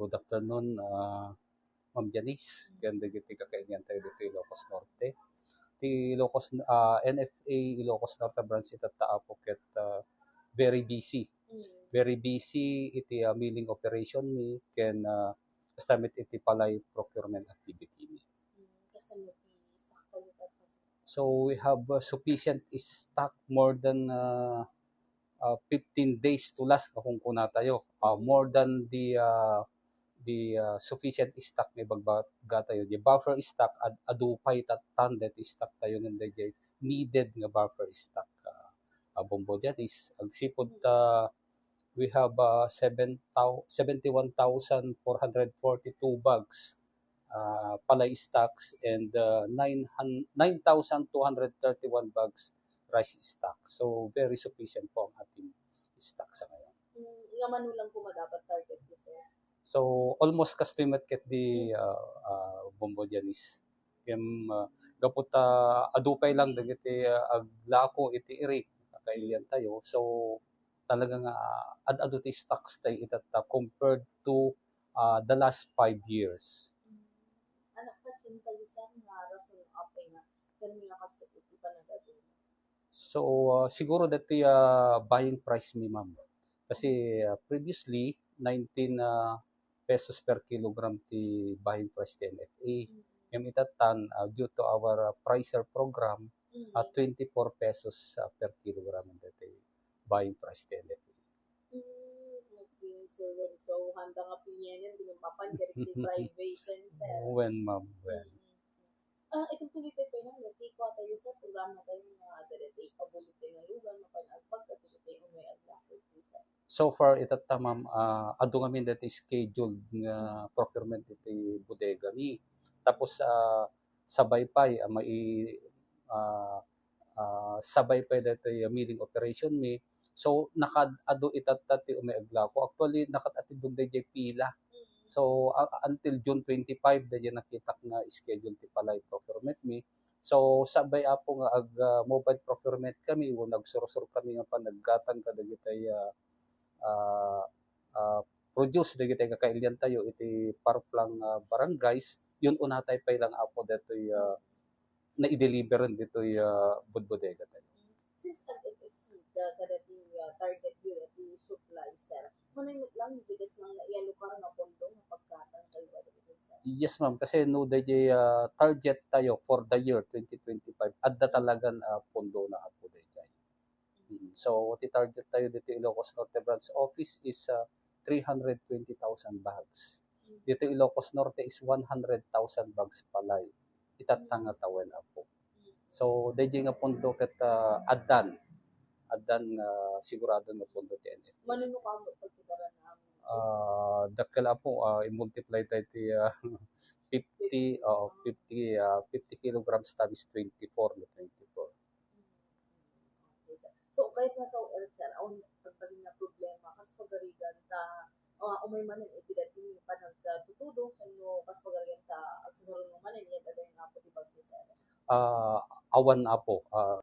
Good afternoon, Ma'am Janice. Ganda giti kakaingan tayo dito Ilocos Norte. Ti Ilocos, NFA Ilocos Norte branch itataapok ket very busy. Very busy iti milling operation mi ken estimate iti palay procurement activity mi. So we have sufficient stock more than 15 days to last kung kuna tayo. More than the sufficient stock may bagbaga tayo. The buffer stock adupay tandet stock tayo ng DJ needed nga buffer stock. Bombo dyan is agsipod we have 71,442 bags palay stocks and 9,231 bags rice stock. So very sufficient po ang ating stock sa ngayon. Nga manulang po madapat target ko sir. So almost customate ket di bombo Janis. Kem gapot adupay lang dagiti aglako iti iri kailian tayo. So talagang ad-ado ti stocks tay itata compared to the last 5 years. Anak ka tayo sir nga rason apay nga kami nga kasapit pa nagado. So siguro dati buying price mi ma'am. Kasi previously 19 pesos per kilogram ti buying price ti NFA. Yung itatan due to our pricer program 24 pesos per kilogram dati buying price ti NFA. Okay, so handa nga pinyan din mapan diri ti private sir. When ma'am, when. Itong tuloy tayo pa nga tiko tayo sa programa tayo nga diri pabulit nga lugar mapanagpag kasi tayo may adlako sir. So far itata ma'am adu ngamin dati scheduled nga procurement iti bodega mi. Tapos sabay pa mai sabay pa dati milling operation mi. So nakad-ado itata ti umay aglako. Actually nakatati DJ pila. So until June 25 dahil nakita nga schedule ti palay procurement mi. So sabay apo nga mobile procurement kami wo nagsursur kami nga panaggatan kadagitay produce dagiti kakailian tayo iti parplang barangays yun unatay pa lang apo detoy na i-deliver dito bodega tayo. Since FFC kadati target yun at yung supply sir manay lang jigas lang ialo ka nga pondo nga pagkatan tayo dito sir. Yes ma'am kasi no DJ target tayo for the year 2025 adda talagan pondo na apo dayjay. So what target tayo dito Ilocos Norte branch office is 320,000 bags. Dito Ilocos Norte is 100,000 bags palay. Itatanga tawen apo. So DJ nga pondo ket addan sigurado nga pondo ti NFA. Manino ka mo pagkitaran na dakkel apo i-multiply tayo ti 50 kilograms times 24 na 24. So kahit nasa earth sir ang pagpagin na problema kas pagarigan ta umay manen ipidati pa nagtutudong kanyo kas pagarigan ta agsasarong manen yan taday nga po ti bagyo sir. Awan apo